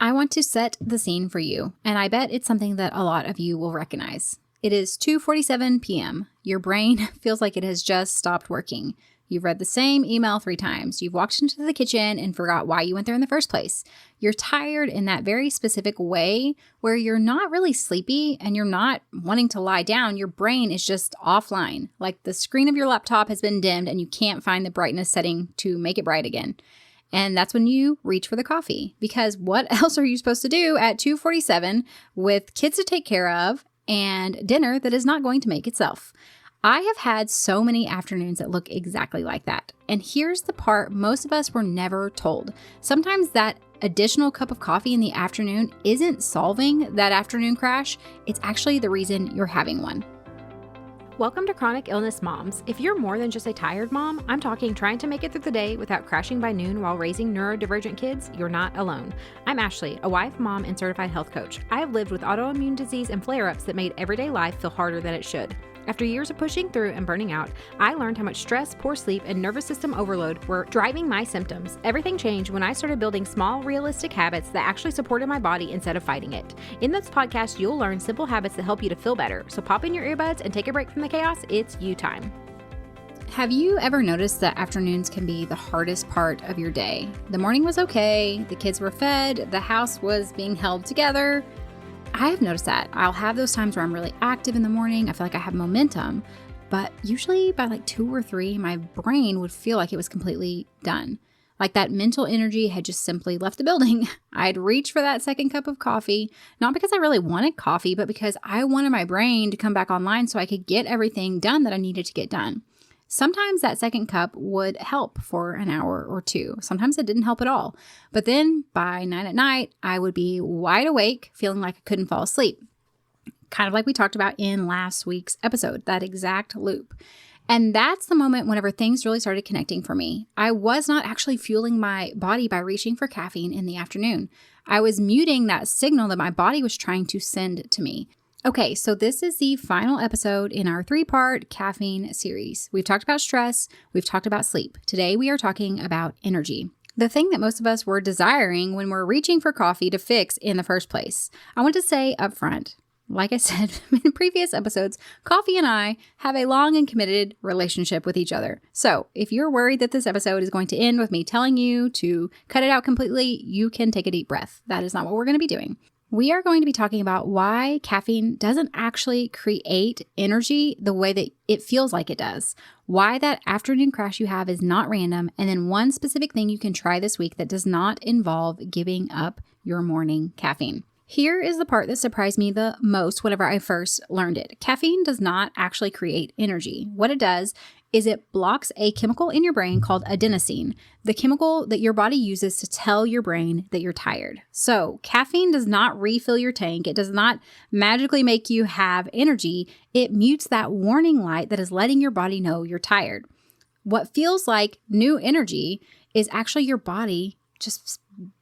I want to set the scene for you, and I bet it's something that a lot of you will recognize. It is 2:47 p.m. Your brain feels like it has just stopped working. You've read the same email 3 times. You've walked into the kitchen and forgot why you went there in the first place. You're tired in that very specific way where you're not really sleepy and you're not wanting to lie down. Your brain is just offline, like the screen of your laptop has been dimmed and you can't find the brightness setting to make it bright again. And that's when you reach for the coffee, because what else are you supposed to do at 2:47 with kids to take care of and dinner that is not going to make itself? I have had so many afternoons that look exactly like that. And here's the part most of us were never told. Sometimes that additional cup of coffee in the afternoon isn't solving that afternoon crash. It's actually the reason you're having one. Welcome to Chronic Illness Moms. If you're more than just a tired mom, I'm talking trying to make it through the day without crashing by noon while raising neurodivergent kids, you're not alone. I'm Ashley, a wife, mom, and certified health coach. I have lived with autoimmune disease and flare-ups that made everyday life feel harder than it should. After years of pushing through and burning out, I learned how much stress, poor sleep, and nervous system overload were driving my symptoms. Everything changed when I started building small, realistic habits that actually supported my body instead of fighting it. In this podcast, you'll learn simple habits that help you to feel better. So pop in your earbuds and take a break from the chaos. It's you time. Have you ever noticed that afternoons can be the hardest part of your day? The morning was okay, the kids were fed, the house was being held together. I have noticed that. I'll have those times where I'm really active in the morning. I feel like I have momentum, but usually by like 2 or 3, my brain would feel like it was completely done. Like that mental energy had just simply left the building. I'd reach for that second cup of coffee, not because I really wanted coffee, but because I wanted my brain to come back online so I could get everything done that I needed to get done. Sometimes that second cup would help for an hour or 2. Sometimes it didn't help at all. But then by 9 at night, I would be wide awake, feeling like I couldn't fall asleep. Kind of like we talked about in last week's episode, that exact loop. And that's the moment whenever things really started connecting for me. I was not actually fueling my body by reaching for caffeine in the afternoon. I was muting that signal that my body was trying to send to me. Okay, so this is the final episode in our 3-part caffeine series. We've talked about stress, we've talked about sleep. Today we are talking about energy, the thing that most of us were desiring when we're reaching for coffee to fix in the first place. I want to say up front, like I said in previous episodes, coffee and I have a long and committed relationship with each other. So if you're worried that this episode is going to end with me telling you to cut it out completely, you can take a deep breath. That is not what we're going to be doing. We are going to be talking about why caffeine doesn't actually create energy the way that it feels like it does, why that afternoon crash you have is not random, and then one specific thing you can try this week that does not involve giving up your morning caffeine. Here is the part that surprised me the most whenever I first learned it. Caffeine does not actually create energy. What it does is it blocks a chemical in your brain called adenosine, the chemical that your body uses to tell your brain that you're tired. So caffeine does not refill your tank. It does not magically make you have energy. It mutes that warning light that is letting your body know you're tired. What feels like new energy is actually your body just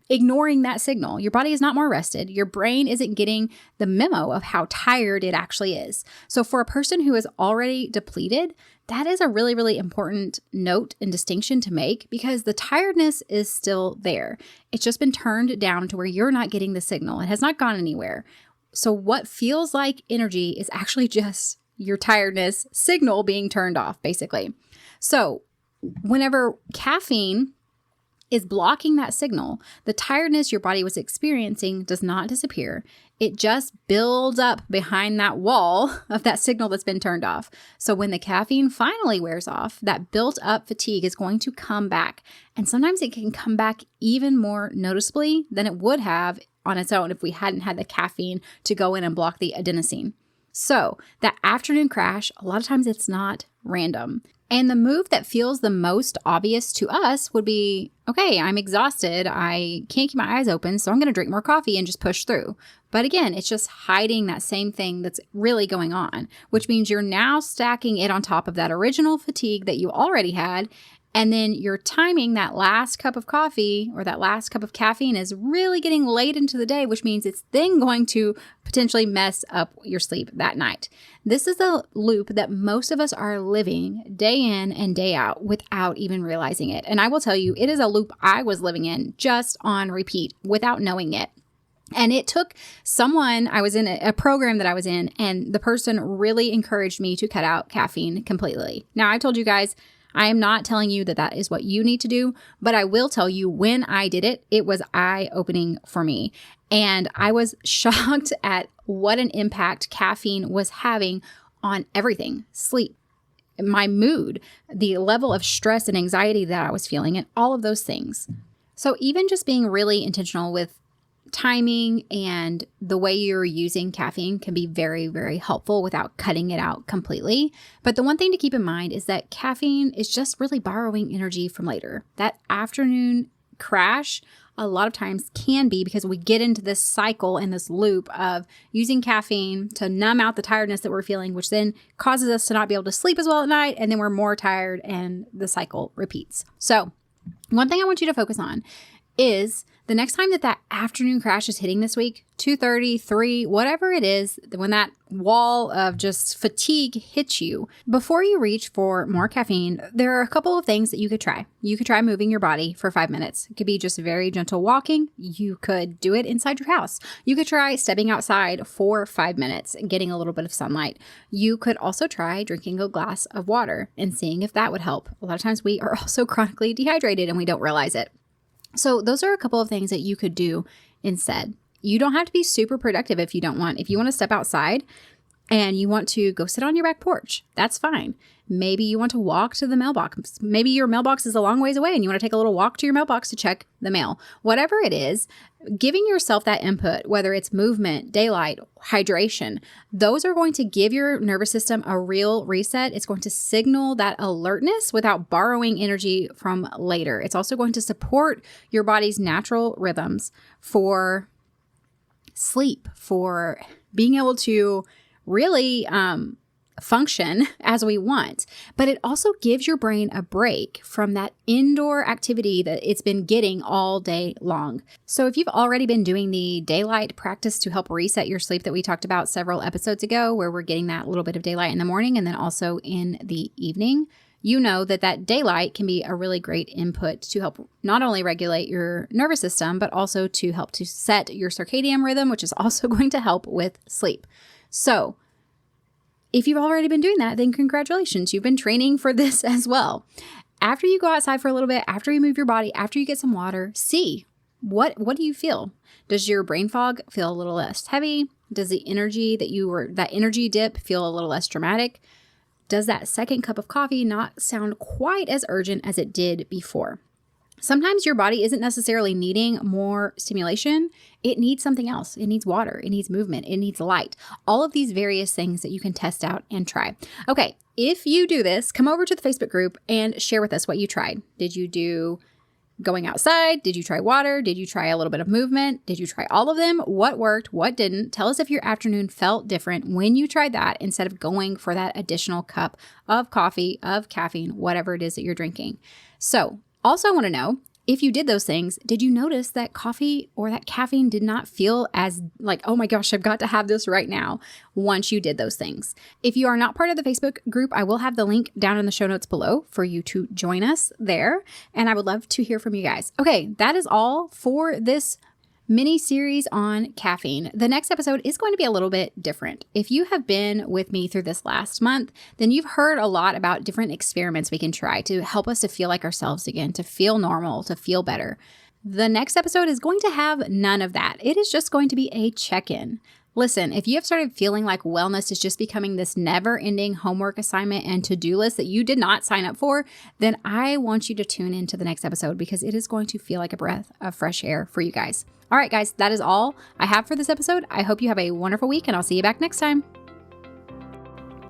ignoring that signal. Your body is not more rested. Your brain isn't getting the memo of how tired it actually is. So for a person who is already depleted, that is a really, really important note and distinction to make because the tiredness is still there. It's just been turned down to where you're not getting the signal. It has not gone anywhere. So what feels like energy is actually just your tiredness signal being turned off, basically. So whenever caffeine is blocking that signal, the tiredness your body was experiencing does not disappear. It just builds up behind that wall of that signal that's been turned off. So when the caffeine finally wears off, that built up fatigue is going to come back. And sometimes it can come back even more noticeably than it would have on its own if we hadn't had the caffeine to go in and block the adenosine. So that afternoon crash, a lot of times it's not random. And the move that feels the most obvious to us would be, okay, I'm exhausted. I can't keep my eyes open, so I'm going to drink more coffee and just push through. But again, it's just hiding that same thing that's really going on, which means you're now stacking it on top of that original fatigue that you already had. And then you're timing that last cup of coffee or that last cup of caffeine is really getting late into the day, which means it's then going to potentially mess up your sleep that night. This is a loop that most of us are living day in and day out without even realizing it. And I will tell you, it is a loop I was living in just on repeat without knowing it. And it took someone, I was in a program that I was in, and the person really encouraged me to cut out caffeine completely. Now, I told you guys, I am not telling you that that is what you need to do, but I will tell you when I did it, it was eye-opening for me. And I was shocked at what an impact caffeine was having on everything: sleep, my mood, the level of stress and anxiety that I was feeling, and all of those things. So even just being really intentional with timing and the way you're using caffeine can be very, very helpful without cutting it out completely. But the one thing to keep in mind is that caffeine is just really borrowing energy from later. That afternoon crash a lot of times can be because we get into this cycle and this loop of using caffeine to numb out the tiredness that we're feeling, which then causes us to not be able to sleep as well at night. And then we're more tired and the cycle repeats. So one thing I want you to focus on is the next time that afternoon crash is hitting this week, 2:30, 3, whatever it is, when that wall of just fatigue hits you, before you reach for more caffeine, there are a couple of things that you could try. You could try moving your body for 5 minutes. It could be just very gentle walking. You could do it inside your house. You could try stepping outside for 5 minutes and getting a little bit of sunlight. You could also try drinking a glass of water and seeing if that would help. A lot of times we are also chronically dehydrated and we don't realize it. So those are a couple of things that you could do instead. You don't have to be super productive if you don't want. If you want to step outside and you want to go sit on your back porch, that's fine. Maybe you want to walk to the mailbox. Maybe your mailbox is a long ways away and you want to take a little walk to your mailbox to check the mail. Whatever it is, giving yourself that input, whether it's movement, daylight, hydration, those are going to give your nervous system a real reset. It's going to signal that alertness without borrowing energy from later. It's also going to support your body's natural rhythms for sleep, for being able to really function as we want. But it also gives your brain a break from that indoor activity that it's been getting all day long. So if you've already been doing the daylight practice to help reset your sleep that we talked about several episodes ago, where we're getting that little bit of daylight in the morning and then also in the evening, you know that daylight can be a really great input to help not only regulate your nervous system, but also to help to set your circadian rhythm, which is also going to help with sleep. So if you've already been doing that, then congratulations. You've been training for this as well. After you go outside for a little bit, after you move your body, after you get some water, see what do you feel? Does your brain fog feel a little less heavy? Does the energy that energy dip feel a little less dramatic? Does that second cup of coffee not sound quite as urgent as it did before? Sometimes your body isn't necessarily needing more stimulation. It needs something else. It needs water. It needs movement. It needs light. All of these various things that you can test out and try. Okay, if you do this, come over to the Facebook group and share with us what you tried. Did you do going outside? Did you try water? Did you try a little bit of movement? Did you try all of them? What worked? What didn't? Tell us if your afternoon felt different when you tried that instead of going for that additional cup of coffee, of caffeine, whatever it is that you're drinking. So also, I want to know, if you did those things, did you notice that coffee or that caffeine did not feel as like, oh my gosh, I've got to have this right now once you did those things? If you are not part of the Facebook group, I will have the link down in the show notes below for you to join us there. And I would love to hear from you guys. Okay, that is all for this mini series on caffeine. The next episode is going to be a little bit different. If you have been with me through this last month, then you've heard a lot about different experiments we can try to help us to feel like ourselves again, to feel normal, to feel better. The next episode is going to have none of that. It is just going to be a check-in. Listen, if you have started feeling like wellness is just becoming this never-ending homework assignment and to-do list that you did not sign up for, then I want you to tune into the next episode because it is going to feel like a breath of fresh air for you guys. All right, guys, that is all I have for this episode. I hope you have a wonderful week, and I'll see you back next time.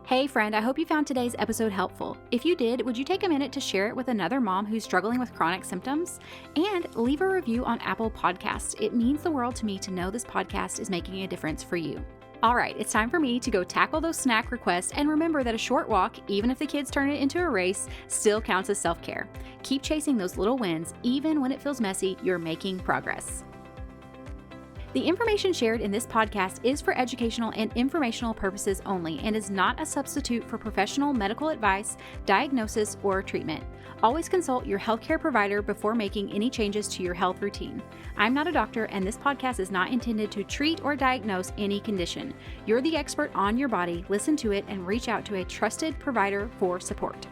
Hey friend, I hope you found today's episode helpful. If you did, would you take a minute to share it with another mom who's struggling with chronic symptoms? And leave a review on Apple Podcasts. It means the world to me to know this podcast is making a difference for you. All right, it's time for me to go tackle those snack requests, and remember that a short walk, even if the kids turn it into a race, still counts as self-care. Keep chasing those little wins, even when it feels messy, you're making progress. The information shared in this podcast is for educational and informational purposes only and is not a substitute for professional medical advice, diagnosis, or treatment. Always consult your healthcare provider before making any changes to your health routine. I'm not a doctor, and this podcast is not intended to treat or diagnose any condition. You're the expert on your body. Listen to it and reach out to a trusted provider for support.